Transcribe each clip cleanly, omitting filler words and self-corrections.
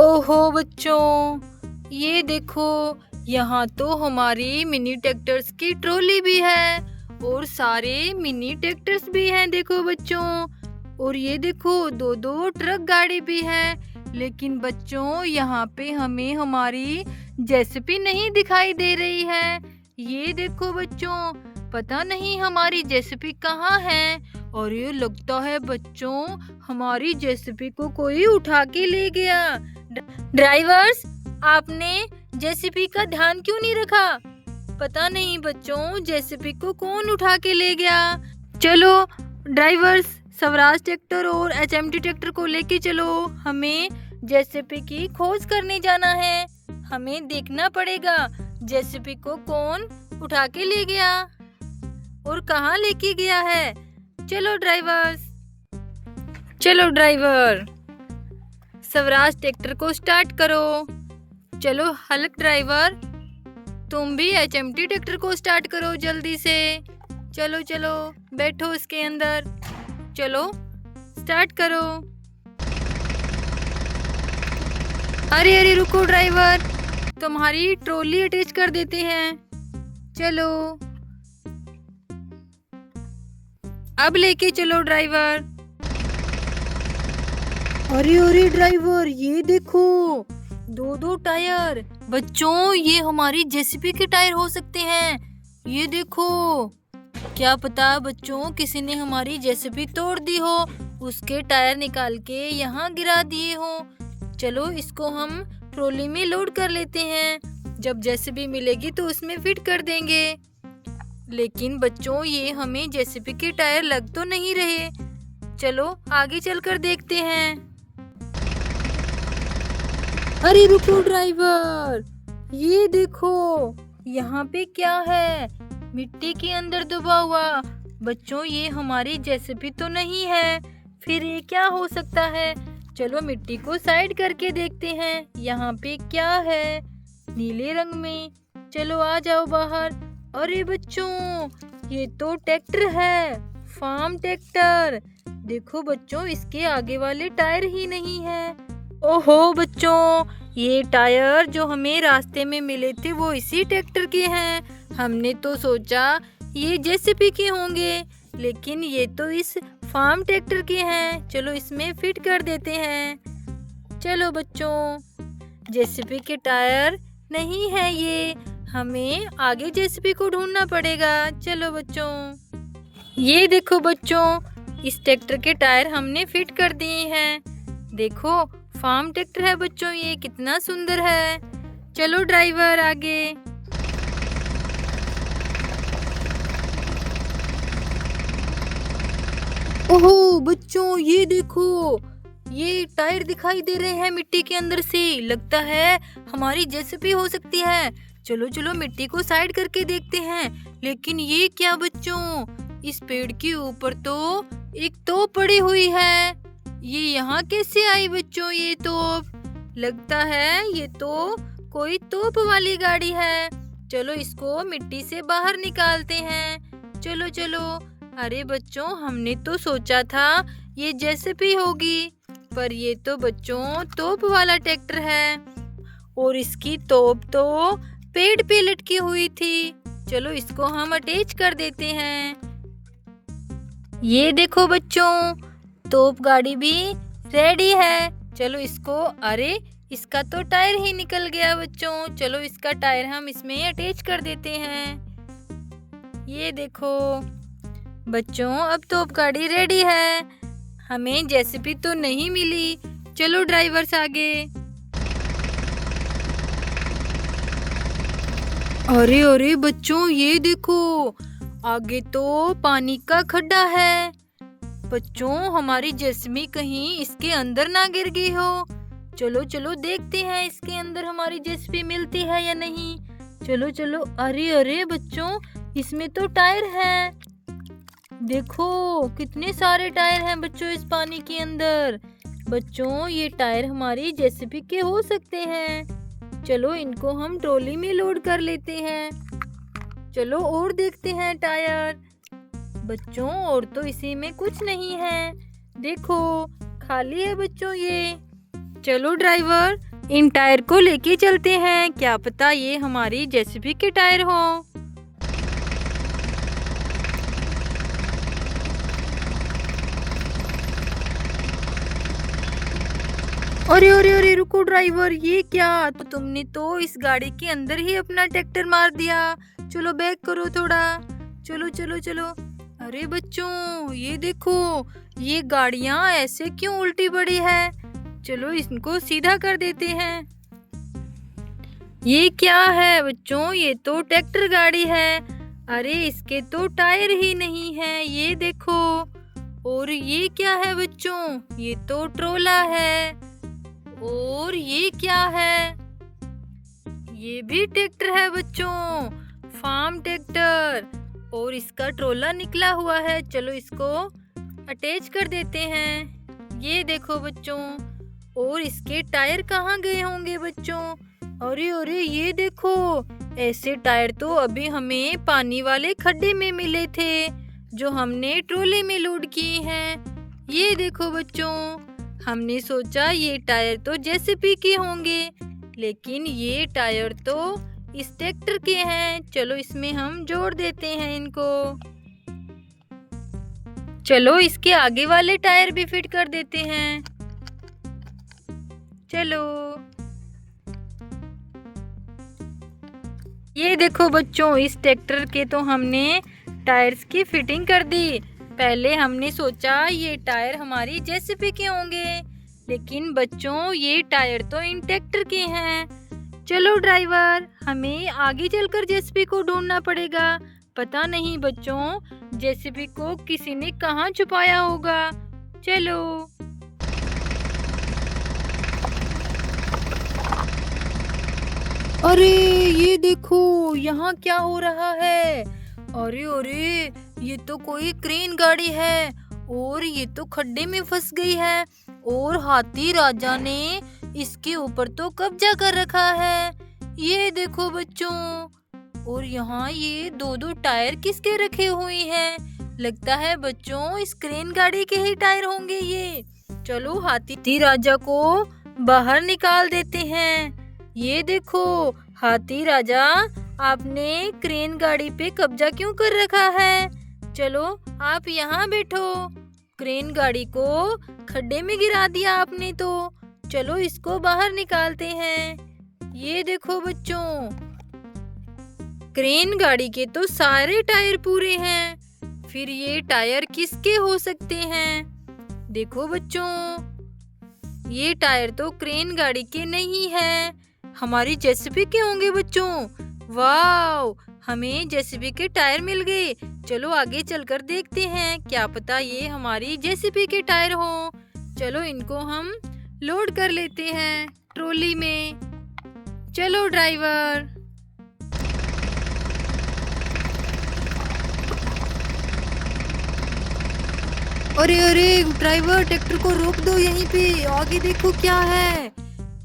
ओहो बच्चों, ये देखो, यहाँ तो हमारी मिनी ट्रैक्टर्स की ट्रॉली भी है और सारे मिनी ट्रैक्टर्स भी हैं। देखो बच्चों, और ये देखो दो दो ट्रक गाड़ी भी है। लेकिन बच्चों, यहाँ पे हमें हमारी जेसीबी नहीं दिखाई दे रही है। ये देखो बच्चों, पता नहीं हमारी जेसीबी कहाँ है। और ये लगता है बच्चों, हमारी जेसीबी को कोई उठा के ले गया। ड्राइवर्स, आपने जेसीबी का ध्यान क्यों नहीं रखा? पता नहीं बच्चों, जेसीबी को कौन उठा के ले गया। चलो ड्राइवर्स, स्वराज ट्रैक्टर और एचएमटी ट्रैक्टर को लेके चलो, हमें जेसीबी की खोज करने जाना है। हमें देखना पड़ेगा जेसीबी को कौन उठा के ले गया और कहाँ लेके गया है। चलो ड्राइवर्स, चलो ड्राइवर, स्वराज ट्रैक्टर को स्टार्ट करो। चलो हल्क ड्राइवर, तुम भी एचएमटी ट्रैक्टर को स्टार्ट करो जल्दी से। चलो चलो, बैठो इसके अंदर, चलो स्टार्ट करो। अरे अरे रुको ड्राइवर, तुम्हारी ट्रॉली अटैच कर देते हैं। चलो अब लेके चलो ड्राइवर। अरे अरे ड्राइवर, ये देखो, दो दो टायर। बच्चों, ये हमारी जेसीबी के टायर हो सकते हैं। ये देखो, क्या पता बच्चों, किसी ने हमारी जेसीबी तोड़ दी हो, उसके टायर निकाल के यहाँ गिरा दिए हो। चलो इसको हम ट्रॉली में लोड कर लेते हैं, जब जेसीबी मिलेगी तो उसमें फिट कर देंगे। लेकिन बच्चों, ये हमें जेसीबी के टायर लग तो नहीं रहे। चलो आगे चलकर देखते हैं। अरे रुको ड्राइवर, ये देखो, यहाँ पे क्या है? मिट्टी के अंदर दबा हुआ। बच्चों, ये हमारी जेसीबी तो नहीं है, फिर ये क्या हो सकता है? चलो मिट्टी को साइड करके देखते हैं, यहाँ पे क्या है नीले रंग में। चलो आ जाओ बाहर। अरे बच्चों, ये तो ट्रैक्टर है, फार्म ट्रैक्टर। देखो बच्चों, इसके आगे वाले टायर ही नहीं है। ओहो बच्चों, ये टायर जो हमें रास्ते में मिले थे वो इसी ट्रैक्टर के हैं। हमने तो सोचा ये जेसीबी के होंगे, लेकिन ये तो इस फार्म ट्रैक्टर के हैं। चलो इसमें फिट कर देते हैं। चलो बच्चों, जेसीबी के टायर नहीं है ये, हमें आगे जेसीबी को ढूंढना पड़ेगा। चलो बच्चों, ये देखो बच्चों, इस ट्रैक्टर के टायर हमने फिट कर दिए हैं। देखो, फार्म ट्रैक्टर है बच्चों, ये कितना सुंदर है। चलो ड्राइवर आगे। ओहो बच्चों, ये देखो, ये टायर दिखाई दे रहे हैं मिट्टी के अंदर से। लगता है हमारी जेसीबी हो सकती है। चलो चलो, मिट्टी को साइड करके देखते हैं। लेकिन ये क्या बच्चों, इस पेड़ के ऊपर तो एक तोप पड़ी हुई है। ये यहाँ कैसे आई बच्चों? ये तोप, लगता है ये तो कोई तोप वाली गाड़ी है। चलो इसको मिट्टी से बाहर निकालते हैं। चलो चलो। अरे बच्चों, हमने तो सोचा था ये जेसीबी होगी, पर ये तो बच्चों तोप वाला ट्रैक्टर है, और इसकी तोप तो पेड़ पे लटकी हुई थी। चलो इसको हम अटैच कर देते हैं। ये देखो बच्चों, तोप गाड़ी भी रेडी है। चलो इसको, अरे इसका तो टायर ही निकल गया बच्चों। चलो इसका टायर हम इसमें अटैच कर देते हैं। ये देखो बच्चों, अब तोप गाड़ी रेडी है। हमें जेसीबी तो नहीं मिली। चलो ड्राइवर्स आगे। अरे अरे बच्चों, ये देखो, आगे तो पानी का खड्डा है। बच्चों, हमारी जेसीबी कहीं इसके अंदर ना गिर गई हो। चलो चलो देखते हैं इसके अंदर हमारी जेसीबी मिलती है या नहीं। चलो चलो। अरे अरे बच्चों, इसमें तो टायर है। देखो कितने सारे टायर हैं बच्चों इस पानी के अंदर। बच्चों, ये टायर हमारी जेसीबी के हो सकते हैं। चलो इनको हम ट्रॉली में लोड कर लेते हैं। चलो और देखते हैं टायर। बच्चों, और तो इसी में कुछ नहीं है। देखो खाली है बच्चों ये। चलो ड्राइवर, इन टायर को लेके चलते हैं, क्या पता ये हमारी जेसीबी के टायर हो। अरे अरे अरे रुको ड्राइवर, ये क्या? तो तुमने तो इस गाड़ी के अंदर ही अपना ट्रैक्टर मार दिया। चलो बैक करो थोड़ा। चलो चलो चलो। अरे बच्चों ये देखो, ये गाड़ियाँ ऐसे क्यों उल्टी पड़ी है? चलो इनको सीधा कर देते हैं। ये क्या है बच्चों? ये तो ट्रैक्टर गाड़ी है। अरे इसके तो टायर ही नहीं है, ये देखो। और ये क्या है बच्चों? ये तो ट्रोला है। और ये क्या है? ये भी ट्रैक्टर है बच्चों, फार्म ट्रैक्टर। और इसका ट्रोला निकला हुआ है। चलो इसको अटैच कर देते हैं। ये देखो बच्चों। और इसके टायर कहाँ गए होंगे बच्चों? अरे अरे ये देखो, ऐसे टायर तो अभी हमें पानी वाले खड्डे में मिले थे, जो हमने ट्रोले में लोड किए हैं। ये देखो बच्चों, हमने सोचा ये टायर तो जेसीबी के होंगे, लेकिन ये टायर तो इस ट्रैक्टर के हैं। चलो इसमें हम जोड़ देते हैं इनको। चलो इसके आगे वाले टायर भी फिट कर देते हैं। चलो ये देखो बच्चों, इस ट्रैक्टर के तो हमने टायर्स की फिटिंग कर दी। पहले हमने सोचा ये टायर हमारी जेसीबी के होंगे, लेकिन बच्चों ये टायर तो इन ट्रैक्टर के हैं। चलो ड्राइवर, हमें आगे चलकर जेसीबी को ढूंढना पड़ेगा। पता नहीं बच्चों जेसीबी को किसी ने कहाँ छुपाया होगा। चलो अरे ये देखो, यहाँ क्या हो रहा है? अरे अरे ये तो कोई क्रेन गाड़ी है और ये तो खड्डे में फंस गई है। और हाथी राजा ने इसके ऊपर तो कब्जा कर रखा है। ये देखो बच्चों, और यहाँ ये दो दो टायर किसके रखे हुए हैं? लगता है बच्चों इस क्रेन गाड़ी के ही टायर होंगे ये। चलो हाथी राजा को बाहर निकाल देते हैं। ये देखो हाथी राजा, आपने क्रेन गाड़ी पे कब्जा क्यों कर रखा है? चलो आप यहाँ बैठो। क्रेन गाड़ी को खड्डे में गिरा दिया आपने तो। चलो इसको बाहर निकालते हैं। ये देखो बच्चों, क्रेन गाड़ी के तो सारे टायर पूरे हैं। फिर ये टायर किसके हो सकते हैं? देखो बच्चों, ये टायर तो क्रेन गाड़ी के नहीं है, हमारी जेसीबी के होंगे बच्चों। वाव, हमें जेसीबी के टायर मिल गए। चलो आगे चलकर देखते हैं, क्या पता ये हमारी जेसीबी के टायर हो। चलो इनको हम लोड कर लेते हैं ट्रॉली में। चलो ड्राइवर। अरे अरे ड्राइवर, ट्रैक्टर को रोक दो यहीं पे। आगे देखो क्या है,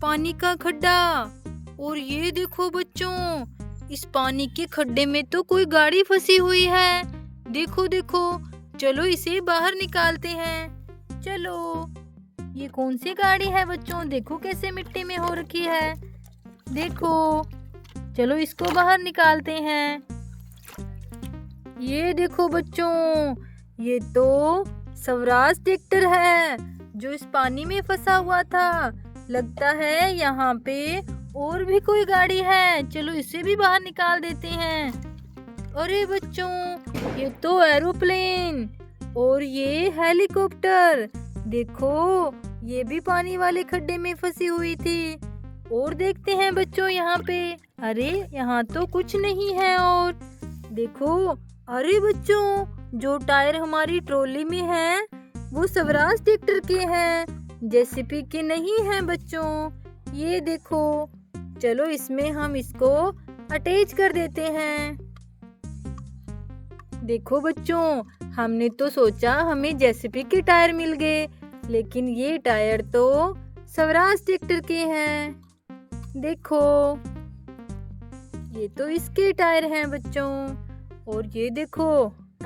पानी का खड्डा। और ये देखो बच्चों, इस पानी के खड्डे में तो कोई गाड़ी फंसी हुई है। देखो देखो, चलो इसे बाहर निकालते हैं। चलो, ये कौन सी गाड़ी है बच्चों? देखो कैसे मिट्टी में हो रखी है। देखो, चलो इसको बाहर निकालते हैं। ये देखो बच्चों, ये तो स्वराज ट्रैक्टर है जो इस पानी में फंसा हुआ था। लगता है यहाँ पे और भी कोई गाड़ी है। चलो इसे भी बाहर निकाल देते हैं। अरे बच्चों, ये तो एरोप्लेन और ये हेलीकॉप्टर। देखो, ये भी पानी वाले खड्डे में फंसी हुई थी। और देखते हैं बच्चों यहाँ पे। अरे यहाँ तो कुछ नहीं है। और देखो, अरे बच्चों, जो टायर हमारी ट्रॉली में है वो स्वराज ट्रैक्टर के हैं, जेसीबी के नहीं हैं बच्चों। ये देखो, चलो इसमें हम इसको अटैच कर देते हैं। देखो बच्चों, हमने तो सोचा हमें जेसीबी के टायर मिल गए, लेकिन ये टायर तो स्वराज ट्रैक्टर के हैं। देखो, ये तो इसके टायर हैं बच्चों। और ये देखो,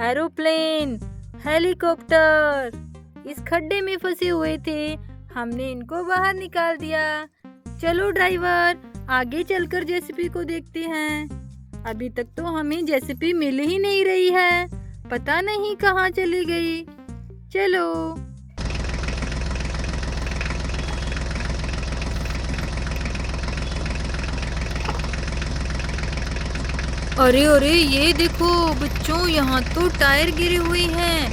एरोप्लेन, हेलीकॉप्टर इस खड्डे में फंसे हुए थे, हमने इनको बाहर निकाल दिया। चलो ड्राइवर, आगे चलकर जेसीबी को देखते हैं। अभी तक तो हमें जेसीबी मिल ही नहीं रही है, पता नहीं कहाँ चली गई। चलो। अरे अरे, ये देखो बच्चों, यहाँ तो टायर गिरी हुई हैं।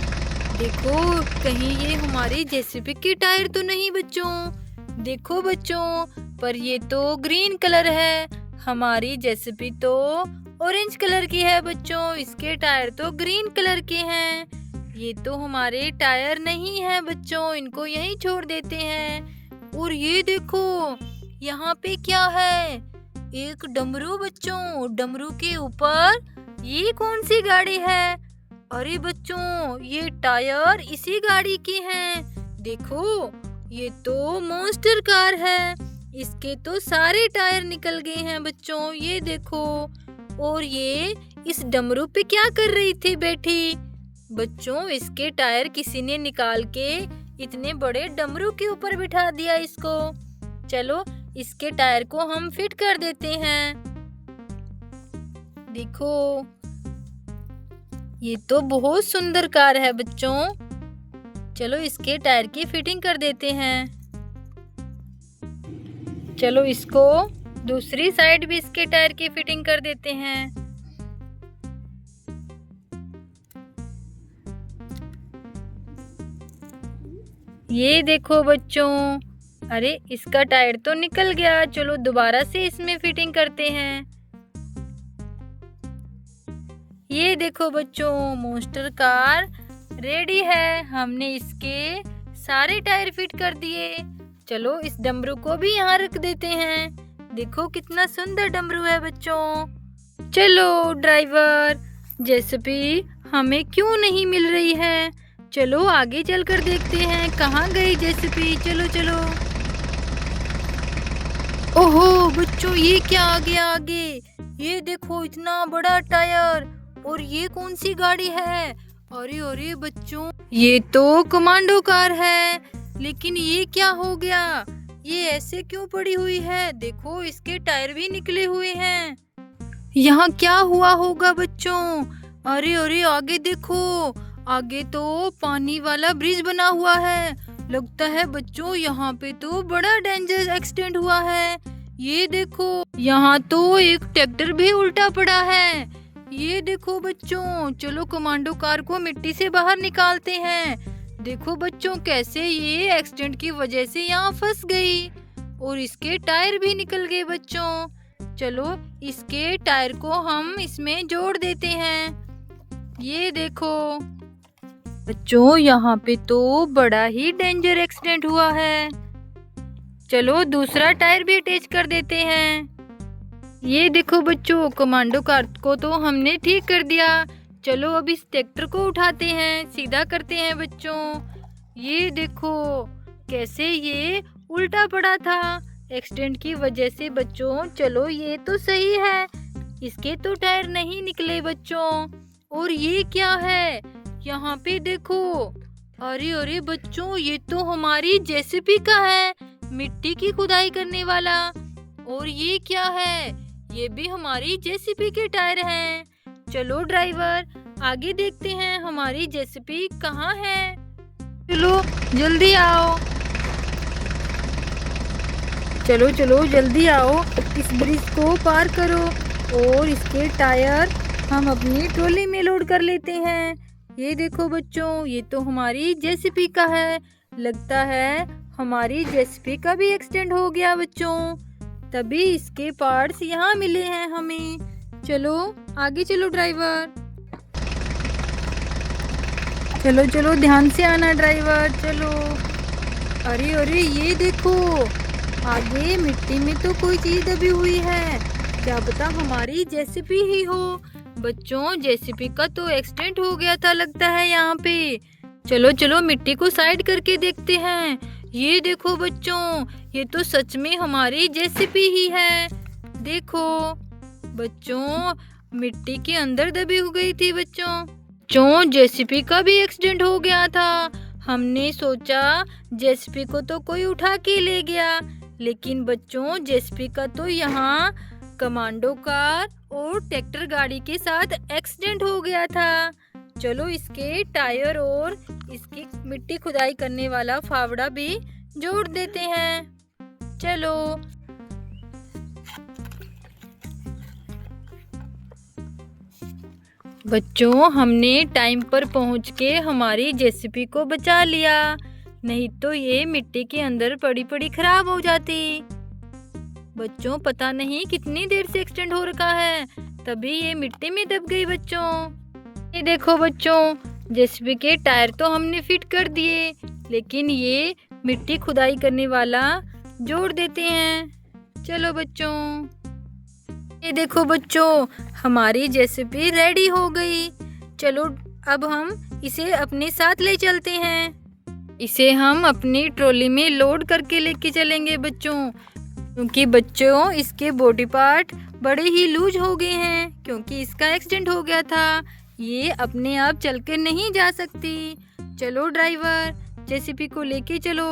देखो, कहीं ये हमारी जेसीबी के टायर तो नहीं बच्चों। देखो बच्चों, पर ये तो ग्रीन कलर है, हमारी जेसीबी तो ऑरेंज कलर की है बच्चों। इसके टायर तो ग्रीन कलर के हैं। ये तो हमारे टायर नहीं है बच्चों, इनको यहीं छोड़ देते हैं। और ये देखो, यहाँ पे क्या है? एक डमरू बच्चों। डमरू के ऊपर ये कौन सी गाड़ी है? अरे बच्चों, ये टायर इसी गाड़ी के हैं। देखो, ये तो मॉन्स्टर कार है। इसके तो सारे टायर निकल गए हैं बच्चों, ये देखो। और ये इस डमरू पे क्या कर रही थी बैठी? बच्चों, इसके टायर किसी ने निकाल के इतने बड़े डमरू के ऊपर बिठा दिया इसको। चलो, इसके टायर को हम फिट कर देते हैं। देखो, ये तो बहुत सुंदर कार है बच्चों। चलो, इसके टायर की फिटिंग कर देते हैं। चलो, इसको दूसरी साइड भी इसके टायर की फिटिंग कर देते हैं। ये देखो बच्चों, अरे इसका टायर तो निकल गया। चलो, दोबारा से इसमें फिटिंग करते हैं। ये देखो बच्चों, मॉन्स्टर कार रेडी है। हमने इसके सारे टायर फिट कर दिए। चलो, इस डमरू को भी यहाँ रख देते हैं। देखो, कितना सुंदर डमरू है बच्चों। चलो ड्राइवर, जेसीबी हमें क्यों नहीं मिल रही है? चलो, आगे चलकर देखते हैं कहाँ गई जेसीबी। चलो चलो। ओहो बच्चों, ये क्या आ गया आगे? ये देखो, इतना बड़ा टायर। और ये कौन सी गाड़ी है? अरे अरे बच्चों, ये तो कमांडो कार है। लेकिन ये क्या हो गया? ये ऐसे क्यों पड़ी हुई है? देखो, इसके टायर भी निकले हुए हैं। यहाँ क्या हुआ होगा बच्चों? अरे अरे, आगे देखो, आगे तो पानी वाला ब्रिज बना हुआ है। लगता है बच्चों, यहाँ पे तो बड़ा डेंजर एक्सीडेंट हुआ है। ये देखो, यहाँ तो एक ट्रैक्टर भी उल्टा पड़ा है। ये देखो बच्चों, चलो कमांडो कार को मिट्टी से बाहर निकालते हैं। देखो बच्चों, कैसे ये एक्सीडेंट की वजह से यहाँ फंस गई। और इसके टायर भी निकल गए बच्चों। चलो, इसके टायर को हम इसमें जोड़ देते हैं। ये देखो बच्चों, यहाँ पे तो बड़ा ही डेंजर एक्सीडेंट हुआ है। चलो, दूसरा टायर भी अटैच कर देते हैं। ये देखो बच्चों, कमांडो कार को तो हमने ठीक कर दिया। चलो, अब इस ट्रैक्टर को उठाते हैं, सीधा करते हैं बच्चों। ये देखो, कैसे ये उल्टा पड़ा था एक्सीडेंट की वजह से बच्चों। चलो, ये तो सही है, इसके तो टायर नहीं निकले बच्चों। और ये क्या है? यहाँ पे देखो, अरे अरे बच्चों, ये तो हमारी जेसीबी का है, मिट्टी की खुदाई करने वाला। और ये क्या है? ये भी हमारी जेसीबी के टायर हैं। चलो ड्राइवर, आगे देखते हैं हमारी जेसीबी कहाँ है। चलो जल्दी आओ। चलो चलो जल्दी आओ, इस ब्रिज को पार करो और इसके टायर हम अपनी ट्रॉली में लोड कर लेते हैं। ये देखो बच्चों, ये तो हमारी जेसीबी का है। लगता है हमारी जेसीबी का भी एक्सीडेंट हो गया बच्चों, तभी इसके पार्ट्स यहाँ मिले हैं हमें। चलो आगे चलो ड्राइवर। चलो चलो, ध्यान से आना ड्राइवर, चलो। अरे अरे, ये देखो, आगे मिट्टी में तो कोई चीज दबी हुई है। क्या पता हमारी जेसीबी ही हो। बच्चों, जेसीबी का तो एक्सीडेंट हो गया था लगता है यहाँ पे। चलो चलो, मिट्टी को साइड करके देखते हैं। ये देखो बच्चों, ये तो सच में हमारी जेसीबी ही है। देखो बच्चों, मिट्टी के अंदर दबी हो गई थी बच्चों। जेसीबी का भी एक्सीडेंट हो गया था। हमने सोचा जेसीबी को तो कोई उठा के ले गया, लेकिन बच्चों जेसीबी का तो यहाँ कमांडो कार और ट्रैक्टर गाड़ी के साथ एक्सीडेंट हो गया था। चलो इसके टायर और इसकी मिट्टी खुदाई करने वाला फावड़ा भी जोड़ देते हैं। चलो बच्चों, हमने टाइम पर पहुंच के हमारी जेसीबी को बचा लिया, नहीं तो ये मिट्टी के अंदर पड़ी पड़ी खराब हो जाती। बच्चों, पता नहीं कितनी देर से एक्सीडेंट हो रखा है, तभी ये मिट्टी में दब गई। बच्चों ये देखो बच्चों, जेसीबी के टायर तो हमने फिट कर दिए, लेकिन ये मिट्टी खुदाई करने वाला जोड़ देते हैं। चलो बच्चों, ये देखो बच्चों, हमारी जेसीबी रेडी हो गई। चलो अब हम इसे अपने साथ ले चलते हैं। इसे हम अपनी ट्रॉली में लोड करके लेके चलेंगे बच्चों, क्योंकि बच्चों इसके बॉडी पार्ट बड़े ही लूज हो गए हैं, क्योंकि इसका एक्सीडेंट हो गया था। ये अपने आप चल के नहीं जा सकती। चलो ड्राइवर, जेसीबी को लेके चलो।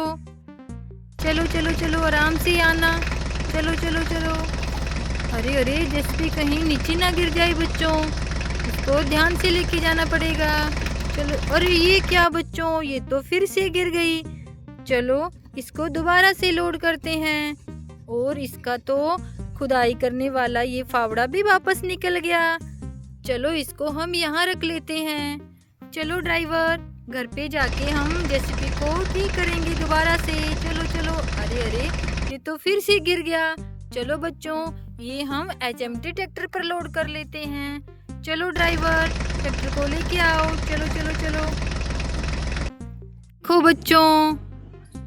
चलो चलो चलो, आराम से आना। चलो चलो चलो। अरे अरे, जेसीबी कहीं नीचे ना गिर जाए बच्चों, इसको ध्यान से लेके जाना पड़ेगा। चलो। अरे ये क्या बच्चों, ये तो फिर से गिर गई। चलो इसको दोबारा से लोड करते हैं। और इसका तो खुदाई करने वाला ये फावड़ा भी वापस निकल गया। चलो इसको हम यहाँ रख लेते हैं। चलो ड्राइवर, घर पे जाके हम जेसीबी को ठीक करेंगे दोबारा से। चलो चलो। अरे अरे, ये तो फिर से गिर गया। चलो बच्चों, ये हम HMT ट्रैक्टर पर लोड कर लेते हैं। चलो ड्राइवर, ट्रैक्टर को लेके आओ। चलो चलो चलो। देखो बच्चों,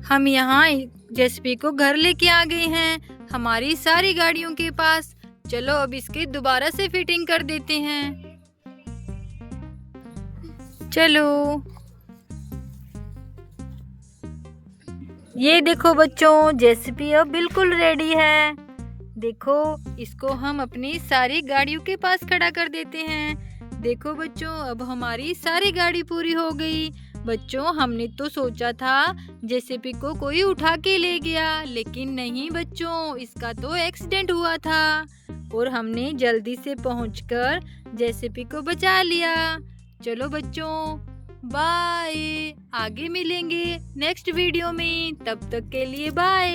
हम यहाँ जेसीबी को घर लेके आ गए हैं हमारी सारी गाड़ियों के पास। चलो अब इसकी दोबारा से फिटिंग कर देते हैं। चलो ये देखो बच्चों, जेसीबी अब बिल्कुल रेडी है। देखो इसको हम अपनी सारी गाड़ियों के पास खड़ा कर देते हैं। देखो बच्चों, अब हमारी सारी गाड़ी पूरी हो गई। बच्चों, हमने तो सोचा था जेसीबी को कोई उठा के ले गया, लेकिन नहीं बच्चों, इसका तो एक्सीडेंट हुआ था और हमने जल्दी से पहुंचकर जेसीबी को बचा लिया। चलो बच्चों, बाय। आगे मिलेंगे नेक्स्ट वीडियो में, तब तक के लिए बाय।